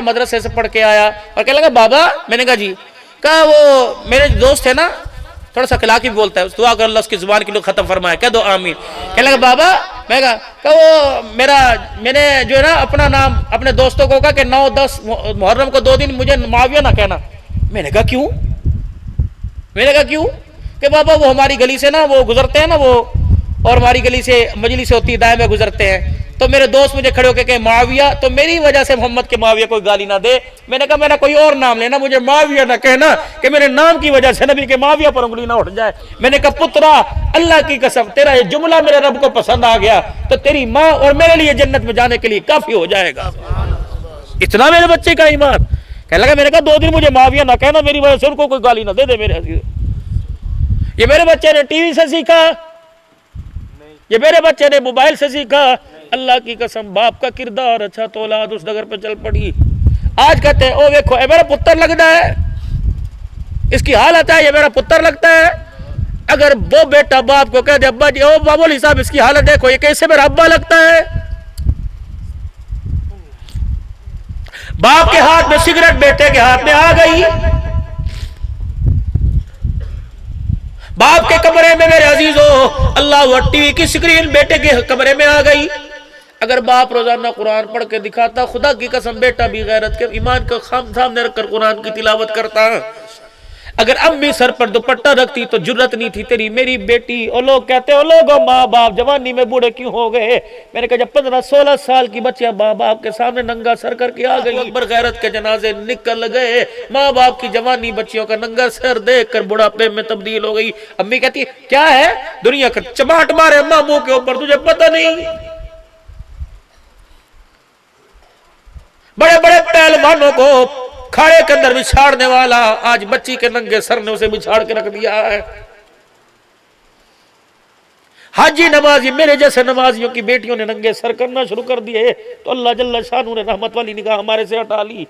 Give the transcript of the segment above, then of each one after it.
مدرسے سے پڑھ کے آیا اور کہنے لگا بابا، میں نے کہا جی، کہا وہ میرے دوست ہے نا، تھوڑا سا اخلاقی بھی بولتا ہے، دعا کر اللہ اس کی زبان کی لوگ ختم فرمائے، کہہ دو آمین۔ کہنے لگا بابا، میں کہا کہ وہ میں نے جو ہے نا اپنا نام اپنے دوستوں کو کہا کہ 9-10 محرم کو 2 دن مجھے معاویہ نہ کہنا۔ میں نے کہا کیوں؟ میں نے کہا کیوں؟ کہ بابا وہ ہماری گلی سے نا وہ گزرتے ہیں نا وہ، اور ہماری گلی سے مجلس ہوتی ہے دائیں میں گزرتے ہیں، تو میرے دوست مجھے کھڑے ہو کے کہ معاویہ، تو میری وجہ سے محمد کے معاویہ کوئی گالی نہ دے۔ میں نے کہا میرا کوئی اور نام لینا، مجھے معاویہ نہ کہنا کہ میرے نام کی وجہ سے نبی کے معاویہ پر انگلی نہ اٹھ جائے۔ میں نے کہا پترا، اللہ کی قسم تیرا یہ جملہ میرے رب کو پسند آ گیا تو تیری ماں اور میرے لیے جنت میں جانے کے لیے کافی ہو جائے گا۔ اتنا میرے بچے کا ایمان۔ کہنے لگا، میں نے کہا 2 دن مجھے معاویہ نہ کہنا، میری وجہ سے ان کو کوئی گالی نہ دے دے میرے عزیز۔ یہ میرے بچے نے ٹی وی سے سیکھا، یہ میرے بچے نے موبائل سے سیکھا۔ اللہ کی قسم باپ کا کردار اچھا تو اولاد اس ڈگر پہ چل پڑی۔ آج کہتے ہیں او دیکھو اے میرا پتر لگتا ہے، اس کی حالت ہے یہ میرا پتر لگتا ہے۔ اگر وہ بیٹا باپ کو کہہ دے ابا جی، او بابولی صاحب اس کی حالت دیکھو، یہ کیسے میرا ابا لگتا ہے۔ باپ کے ہاتھ میں سگریٹ بیٹے کے ہاتھ میں آ گئی، باپ کے کمرے میں میرے عزیزو اللہ ٹی وی کی سکرین بیٹے کے کمرے میں آ گئی۔ اگر باپ روزانہ قرآن پڑھ کے دکھاتا، خدا کی قسم بیٹا بھی غیرت کے ایمان کو سامنے رکھ کر قرآن کی تلاوت کرتا۔ اگر امی سر پر دوپٹہ رکھتی تو جرت نہیں تھی تیری میری بیٹی۔ اور لوگ کہتے ہیں لوگوں ماں باپ جوانی میں بوڑھے کیوں ہو گئے؟ میں نے کہا جب 15-16 سال کی بچیاں ماں باپ کے سامنے ننگا سر کر کے آ گئی، اکبر غیرت کے جنازے نکل گئے، ماں باپ کی جوانی بچیوں کا ننگا سر دیکھ کر بڑھاپے میں تبدیل ہو گئی۔ امی کہتی کیا ہے دنیا کا چماٹ مارے ماں منہ کے اوپر، تجھے پتہ نہیں؟ بڑے بڑے پہلوانوں کو کھاڑے کے اندر بچھاڑنے والا آج بچی کے ننگے سر نے اسے بچھاڑ کے رکھ دیا ہے۔ حاجی نمازی میرے جیسے نمازیوں کی بیٹیوں نے ننگے سر کرنا شروع کر دیے تو اللہ جل شانہ نے رحمت والی نگاہ ہمارے سے ہٹا لی۔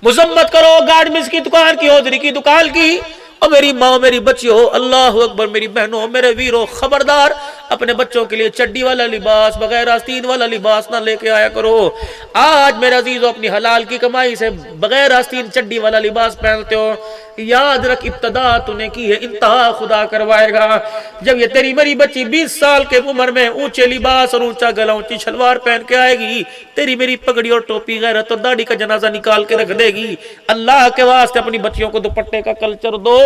مذمت کرو گارمنٹس کی دکان کی، ہوزری کی دکان کی، اور میری ماں میری بچی ہو، اللہ اکبر، میری بہنوں میرے ویروں، خبردار اپنے بچوں کے لیے چڈی والا لباس بغیر آستین والا لباس نہ لے کے آیا کرو۔ آج میرے عزیزوں اپنی حلال کی کمائی سے بغیر آستین چڈی والا لباس پہنتے ہو، یاد رکھ ابتدا تو نے کی ہے، انتہا خدا کروائے گا۔ جب یہ تیری میری بچی 20 سال کے عمر میں اونچے لباس اور اونچا گلا اونچی شلوار پہن کے آئے گی، تیری میری پگڑی اور ٹوپی غیرت اور داڑھی کا جنازہ نکال کے رکھ دے گی۔ اللہ کے واسطے اپنی بچیوں کو دوپٹے کا کلچر دو۔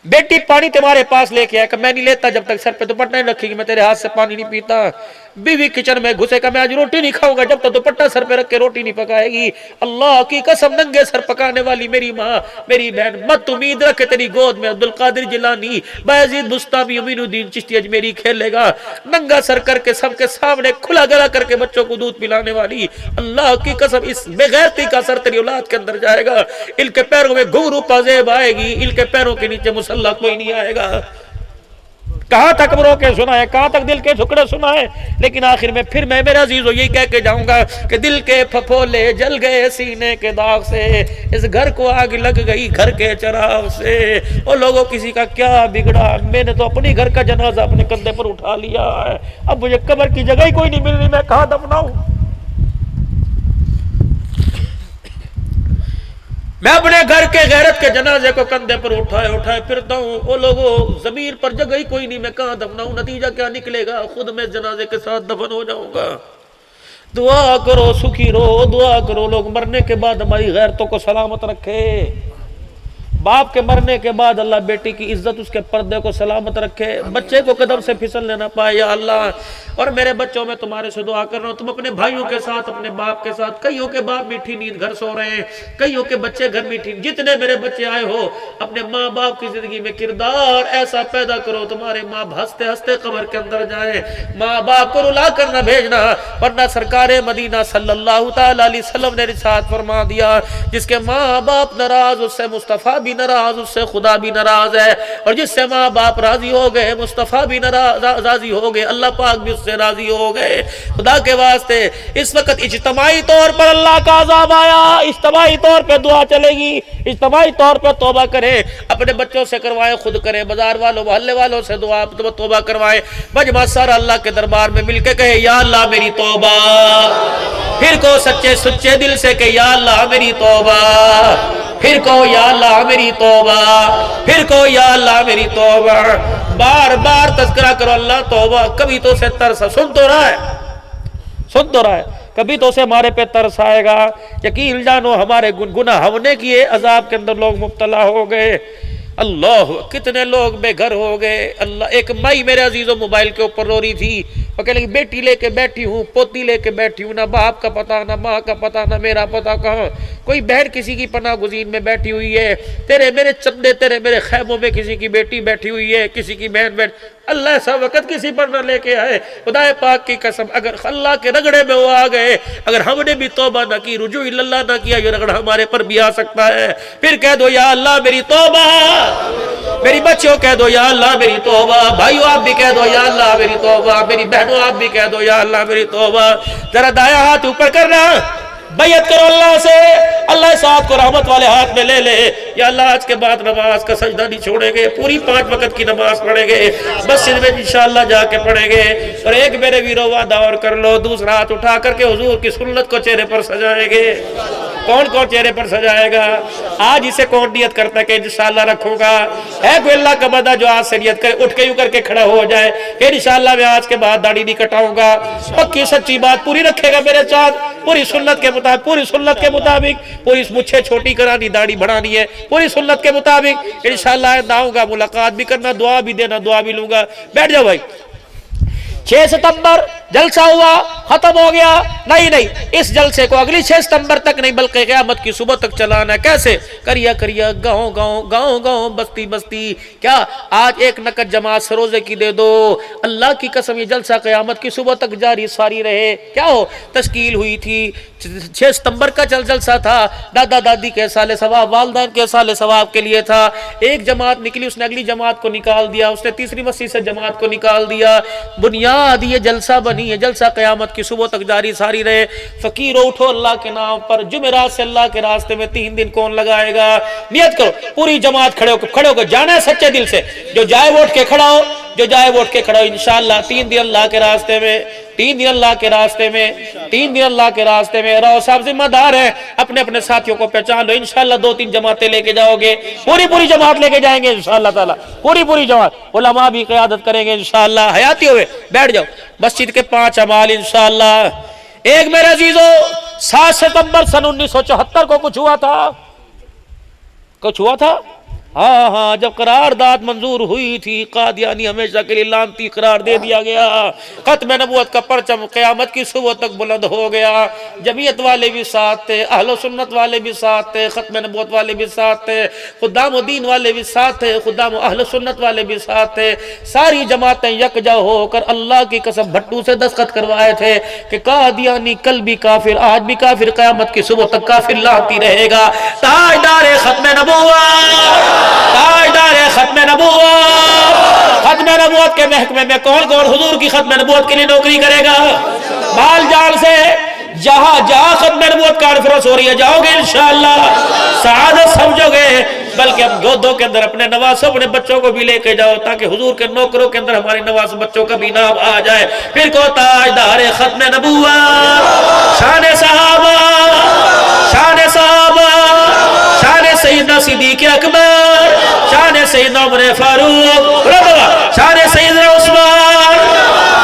بیٹی پانی تمہارے پاس لے کے آئے کہ میں نہیں لیتا جب تک سر پہ دوپٹہ نہیں رکھے گی، میں تیرے ہاتھ سے پانی نہیں پیتا۔ بیوی کچن میں گھسے کہ میں آج روٹی نہیں کھاؤں گا جب تک دوپٹہ سر پہ رکھ کے روٹی نہیں پکائے گی۔ اللہ کی قسم ننگے سر پکانے والی میری ماں میری بہن مت امید رکھ کہ تیری گود میں عبدالقادر جیلانی، بایزید بستامی، امین الدین چشتی اجمیری کھیلے گا۔ ننگا سر کر کے سب کے سامنے کھلا گلا کر کے بچوں کو دودھ پلانے والی، اللہ کی قسم اس بے غیرتی کا اثر تیری اولاد کے اندر جائے گا۔ ان کے پیروں میں گھنگرو پازیب آئے گی، ان کے پیروں کے نیچے مسلح کوئی نہیں آئے گا۔ کہاں تک رو کے سنا ہے، کہاں تک دل کے ٹکڑے سنا ہے، لیکن آخر میں پھر میں میرا عزیزو یہی کہہ کے جاؤں گا کہ دل کے پھپھولے جل گئے سینے کے داغ سے، اس گھر کو آگ لگ گئی گھر کے چراغ سے۔ اور لوگوں کسی کا کیا بگڑا، میں نے تو اپنی گھر کا جنازہ اپنے کندھے پر اٹھا لیا ہے، اب مجھے قبر کی جگہ ہی کوئی نہیں مل رہی، میں کہاں دفناؤں؟ میں اپنے گھر کے غیرت کے جنازے کو کندھے پر اٹھائے پھرتا ہوں، وہ لوگوں ضمیر پر جگہ ہی کوئی نہیں، میں کہاں دفناؤں؟ نتیجہ کیا نکلے گا؟ خود میں جنازے کے ساتھ دفن ہو جاؤں گا۔ دعا کرو سکھی رہو، دعا کرو لوگ مرنے کے بعد ہماری غیرتوں کو سلامت رکھے۔ باپ کے مرنے کے بعد اللہ بیٹی کی عزت اس کے پردے کو سلامت رکھے، بچے کو قدم سے پھسلنے نہ پائے یا اللہ۔ اور میرے بچوں میں تمہارے سے دعا کر رہا ہوں، تم اپنے بھائیوں کے ساتھ اپنے باپ کے ساتھ، کئیوں کے باپ میٹھی نیند گھر سو رہے ہیں، کئیوں کے بچے گھر میٹھی، جتنے میرے بچے آئے ہو اپنے ماں باپ کی زندگی میں کردار ایسا پیدا کرو تمہارے ماں ہنستے ہنستے قبر کے اندر جائیں۔ ماں باپ کو رلا کر نہ بھیجنا، ورنہ سرکار مدینہ صلی اللہ تعالی علیہ وسلم نے ارشاد فرما دیا جس کے ماں باپ ناراض اس سے مصطفیٰ بھی بھی ناراض اس سے خدا بھی ناراض ہے، اور جس سے ماں باپ راضی ہو گئے مصطفیٰ بھی راضی ہو گئے، اللہ پاک بھی اس سے راضی ہو گئے۔ خدا کے واسطے اس وقت اجتماعی طور پر اللہ کا عذاب آیا، اجتماعی طور پہ دعا چلے گی، اجتماعی طور پہ توبہ کریں، اپنے بچوں سے کروائیں، خود کریں، بازار والوں محلے والوں سے دعا توبہ کروائیں، مجمع سارا اللہ کے دربار میں مل کے کہے یا اللہ میری توبہ، پھر کو سچے سچے دل سے کہ یا اللہ میری توبہ، پھر کو یا اللہ میری توبہ، پھر کو یا اللہ میری توبہ، بار بار تذکرہ کرو اللہ توبہ۔ کبھی تو اسے ترس سن تو رہا ہے، سن تو رہا ہے، کبھی تو اسے ہمارے پہ ترس آئے گا۔ یقین جانو ہمارے گناہ ہم نے کیے، عذاب کے اندر لوگ مبتلا ہو گئے۔ اللہ کتنے لوگ بے گھر ہو گئے۔ اللہ ایک مائی میرے عزیزوں موبائل کے اوپر رو رہی تھی، وہ کہہ لگی بیٹی لے کے بیٹھی ہوں، پوتی لے کے بیٹھی ہوں، نہ باپ کا پتہ نہ ماں کا پتہ نہ میرا پتہ کہاں، کوئی بہن کسی کی پناہ گزین میں بیٹھی ہوئی ہے، تیرے میرے چندے تیرے میرے خیموں میں کسی کی بیٹی بیٹھی ہوئی ہے، کسی کی بہن بیٹھ، اللہ ایسا وقت کسی پر نہ لے کے آئے۔ خدا پاک کی قسم اگر اللہ کے رگڑے میں وہ آ گئے، اگر ہم نے بھی توبہ نہ کی، رجوع اللہ نہ کیا، یہ رگڑا ہمارے پر بھی آ سکتا ہے۔ پھر کہہ دو یا اللہ میری توبہ، میری بچیوں کہہ دو یا اللہ میری توبہ، بھائیو آپ بھی کہہ دو یا اللہ میری توبہ، میری بہنوں آپ بھی کہہ دو یا اللہ میری توبہ۔ ذرا دایاں ہاتھ اوپر کرنا، بیعت کرو اللہ سے، اللہ اس ہاتھ کو رحمت والے ہاتھ میں لے لے۔ یا اللہ آج کے بعد نماز کا سجدہ نہیں چھوڑیں گے، پوری 5 وقت کی نماز پڑھیں گے، مسجد میں انشاءاللہ جا کے پڑھیں گے۔ اور ایک میرے ویرو وعدہ اور کر لو، دوسرا ہاتھ اٹھا کر کے حضور کی سنت کو چہرے پر سجائیں گے۔ کون کون چہرے پر سجائے گا؟ آج اسے کون نیت کرتا ہے کہ انشاءاللہ رکھوں گا؟ ہے کوئی اللہ کا بندہ جو آج سے نیت کرے، اٹھ کے یوں کر کے کھڑا ہو جائے کہ انشاءاللہ میں آج کے بعد داڑھی نہیں کٹاؤں گا، پکی سچی بات پوری رکھے گا میرے ساتھ، پوری سنت کے مطابق، پوری سنت کے مطابق، پوری مجھے چھوٹی کرانی داڑھی بڑھانی ہے، پوری سنت کے مطابق انشاءاللہ آؤں گا، ملاقات بھی کرنا، دعا بھی دینا، دعا بھی لوں گا۔ بیٹھ جاؤ بھائی۔ 6 ستمبر جلسہ ہوا، ختم ہو گیا، نہیں اس جلسے کو اگلی 6 ستمبر تک نہیں بلکہ قیامت کی صبح تک چلانا ہے۔ کیسے؟ کریا کریا، گاؤں گاؤں، گاؤں گاؤں، بستی بستی۔ کیا آج ایک نقد جماعت سروزے کی دے دو، اللہ کی قسم یہ جلسہ قیامت کی صبح تک جاری ساری رہے۔ کیا ہو تشکیل ہوئی تھی، 6 ستمبر کا جلسہ تھا، دادا دادی کے سال ثواب، والدین کے سال ثواب کے لیے تھا۔ ایک جماعت نکلی، اس نے اگلی جماعت کو نکال دیا، اس نے تیسری مسجد سے جماعت کو نکال دیا۔ بنیاد یہ جلسہ بنی ہے، جلسہ قیامت کی صبح تک جاری ساری رہے۔ فقیرو اٹھو اللہ کے نام پر، جمعرات سے اللہ کے راستے میں 3 دن کون لگائے گا؟ نیت کرو، پوری جماعت کھڑے ہو کے جانا ہے سچے دل سے، جو جائے ووٹ کے کھڑا ہو، جو جائے ووٹ کے کھڑا ہو، انشاءاللہ 3 دن اللہ کے راستے میں، 3 دن اللہ کے راستے میں، 3 دن اللہ کے راستے میں رہو۔ صاحب ذمہ دار ہیں، اپنے اپنے ساتھیوں کو پہچان لو، انشاءاللہ 2-3 جماعتیں لے کے جاؤ گے، پوری جماعت لے کے جائیں گے انشاءاللہ تعالی، پوری جماعت، علماء بھی قیادت کریں گے انشاءاللہ، حیاتی ہوئے بیٹھ جاؤ۔ مسجد کے 5 اعمال انشاءاللہ۔ ایک میرے عزیزو 7 ستمبر سن 1974 کو کچھ ہوا تھا؟ ہاں جب قرارداد منظور ہوئی تھی، قادیانی ہمیشہ کے لیے لعنتی قرار دے دیا گیا، ختم نبوت کا پرچم قیامت کی صبح تک بلند ہو گیا، جمعیت والے بھی ساتھ تھے، اہل و سنت والے بھی ساتھ تھے، ختم نبوت والے بھی ساتھ تھے، خدام و دین والے بھی ساتھ تھے، خدام و اہل سنت والے بھی ساتھ تھے، ساری جماعتیں یکجا ہو کر اللہ کی قسم بھٹو سے دستخط کروائے تھے کہ قادیانی کل بھی کافر، آج بھی کافر، قیامت کی صبح تک کافر لعنتی رہے گا۔ تاجدار ختم نبوت، تاجدار ختم نبوت، ختم نبوت کے محکمے میں کون حضور کی ختم نبوت کے لیے نوکری کرے گا؟ مال جال سے جہاں ختم نبوت کانفرنس ہو رہی ہے جاؤ گے انشاءاللہ، سعادت سمجھو گے۔ بلکہ اب گودوں کے اندر اپنے نواسوں اپنے بچوں کو بھی لے کے جاؤ تاکہ حضور کے نوکروں کے اندر ہمارے نواز بچوں کا بھی نام آ جائے۔ پھر کو تاجدار ختم نبوت، شان صحابہ، شان صحابہ، شان سیدنا صدیق اکبر، شان سیدنا عمر فاروق، شان سیدنا عثمان،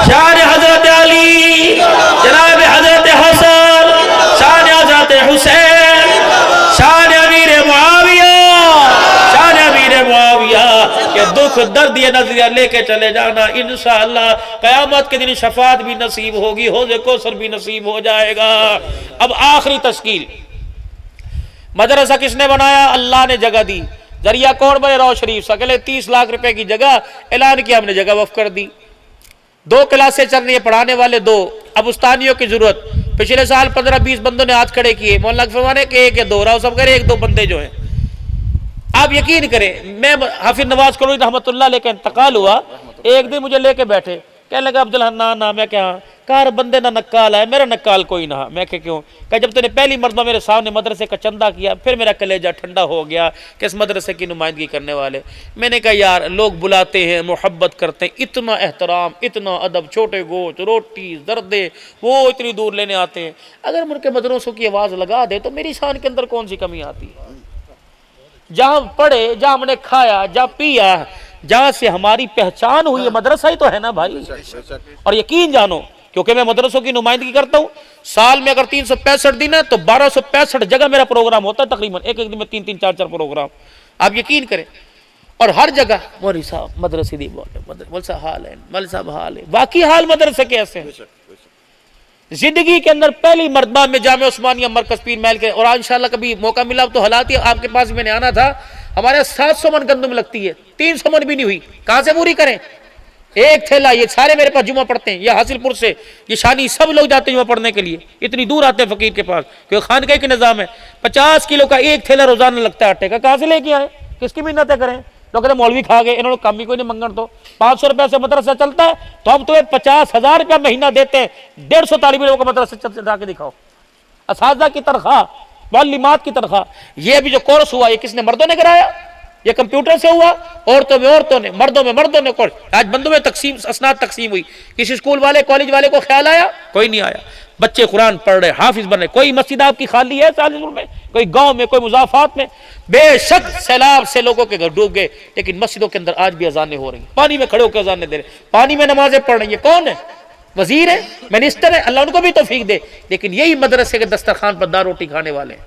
شان حضرت علی، جناب حضرت حسن، شان حضرت حسین، شان امیر معاویہ، شان امیر معاویہ، کہ دکھ درد یہ نظریہ لے کے چلے جانا انشاءاللہ قیامت کے دن شفاعت بھی نصیب ہوگی، حوض کوثر بھی نصیب ہو جائے گا۔ اب آخری تشکیل، مدرسہ کس نے بنایا؟ اللہ نے جگہ دی، ذریعہ کون بنے؟ رو شریف۔ اگلے 30 لاکھ روپے کی جگہ اعلان کیا، ہم نے جگہ وقف کر دی، 2 کلاسیں چل رہی ہیں، پڑھانے والے 2، اب استانیوں کی ضرورت۔ پچھلے سال 15-20 بندوں نے ہاتھ کھڑے کیے، مولانا فرمانے کہ 1 یا 2 راؤ سب کرے 1-2 بندے جو ہیں آپ یقین کریں، میں حافظ نواز قرضی رحمۃ اللہ علیہ کا انتقال ہوا، ایک دن مجھے لے کے بیٹھے، کہنے لگا عبداللہ نا میں کہا کار بندے نہ نکال ہے، میرا نکال کوئی نہ، میں کہ کیوں؟ کہ جب تو نے پہلی مرتبہ میرے سامنے مدرسے کا چندہ کیا، پھر میرا کلیجہ ٹھنڈا ہو گیا کہ اس مدرسے کی نمائندگی کرنے والے۔ میں نے کہا یار لوگ بلاتے ہیں، محبت کرتے ہیں، اتنا احترام، اتنا ادب، چھوٹے گوشت، روٹی، زردے، وہ اتنی دور لینے آتے ہیں، اگر ان کے مدرسوں کی آواز لگا دے تو میری شان کے اندر کون سی کمی آتی ہے؟ جہاں پڑھے، جہاں ہم نے کھایا، جہاں پیا، جہاں سے ہماری پہچان ہوئی ہے، مدرسہ ہی تو ہے نا بھائی۔ اور یقین جانو، کیونکہ میں مدرسوں کی نمائندگی کرتا ہوں، سال میں اگر 365 دن ہے تو 1265 جگہ میرا پروگرام ہوتا ہے، تقریباً ایک دن میں 3 4 پروگرام، آپ یقین کریں۔ اور ہر جگہ مولوی صاحب مدرسے دی بول مول صاحب حال ہے، مول صاحب حال ہے، واقعی حال مدرسے کے ایسے ہیں۔ زندگی کے اندر پہلی مرتبہ میں جامعہ عثمانیہ مرکز پیر محل کے، اور انشاءاللہ کبھی موقع ملا تو حالات ہی آپ کے پاس میں نے آنا تھا، ہمارے 700 من گندم لگتی ہے، 300 من بھی نہیں ہوئی، کہاں سے پوری کریں؟ ایک تھیلا، یہ سارے میرے پاس جمعہ پڑھتے ہیں، یہ حاصل پور سے، یہ شانی، سب لوگ جاتے ہیں جمعہ پڑھنے کے لیے، اتنی دور آتے ہیں فقیر کے پاس، کیونکہ خانقاہ کے نظام ہے، 50 کلو کا ایک تھیلا روزانہ لگتا ہے آٹے کا، کہاں سے لے کے آئے؟ کس کی محنتیں کریں؟ لوگ کہتے ہیں مولوی کھا گئے، انہوں نے کام بھی کوئی نہیں منگن، تو 500 روپے سے مدرسہ چلتا ہے تو ہم تمہیں 50,000 روپیہ مہینہ دیتے ہیں، 150 طالب علموں کو مدرسے چلا کے دکھاؤ، اساتذہ کی تنخواہ، معلمات کی تنخواہ۔ یہ بھی جو کورس ہوا یہ کس نے؟ مردوں نے کرایا، یہ کمپیوٹر سے ہوا، عورتوں میں عورتوں نے، مردوں میں مردوں نے کورس۔ آج بندوں میں تقسیم، اسناد تقسیم ہوئی، کسی اسکول والے کالج والے کو خیال آیا؟ کوئی نہیں آیا۔ بچے قرآن پڑھ رہے، حافظ بن رہے، کوئی مسجد آپ کی خالی ہے سالس میں، کوئی گاؤں میں، کوئی مضافات میں؟ بے شک سیلاب سے لوگوں کے گھر ڈوب گئے، لیکن مسجدوں کے اندر آج بھی اذانیں ہو رہی ہیں، پانی میں کھڑے ہو کے اذانیں دے رہے، پانی میں نمازیں پڑھ رہی ہیں۔ کون ہے؟ وزیر ہے، منسٹر ہے، اللہ ان کو بھی توفیق دے، لیکن یہی مدرسے کے دسترخوان پر دار روٹی کھانے والے ہیں۔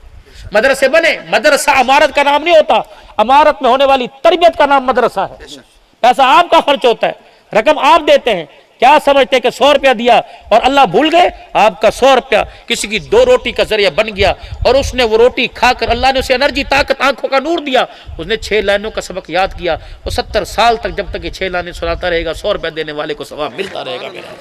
مدرسے بنے، مدرسہ عمارت کا نام نہیں ہوتا، عمارت میں ہونے والی تربیت کا نام مدرسہ ہے۔ پیسہ آپ کا خرچ ہوتا ہے، رقم آپ دیتے ہیں، کیا سمجھتے ہیں کہ 100 روپیہ دیا اور اللہ بھول گئے؟ آپ کا 100 روپیہ کسی کی 2 روٹی کا ذریعہ بن گیا، اور اس نے وہ روٹی کھا کر اللہ نے اسے انرجی، طاقت، آنکھوں کا نور دیا، اس نے 6 لائنوں کا سبق یاد کیا، وہ 70 سال تک جب تک یہ 6 لائنیں سناتا رہے گا، 100 روپیہ دینے والے کو ثواب ملتا رہے گا۔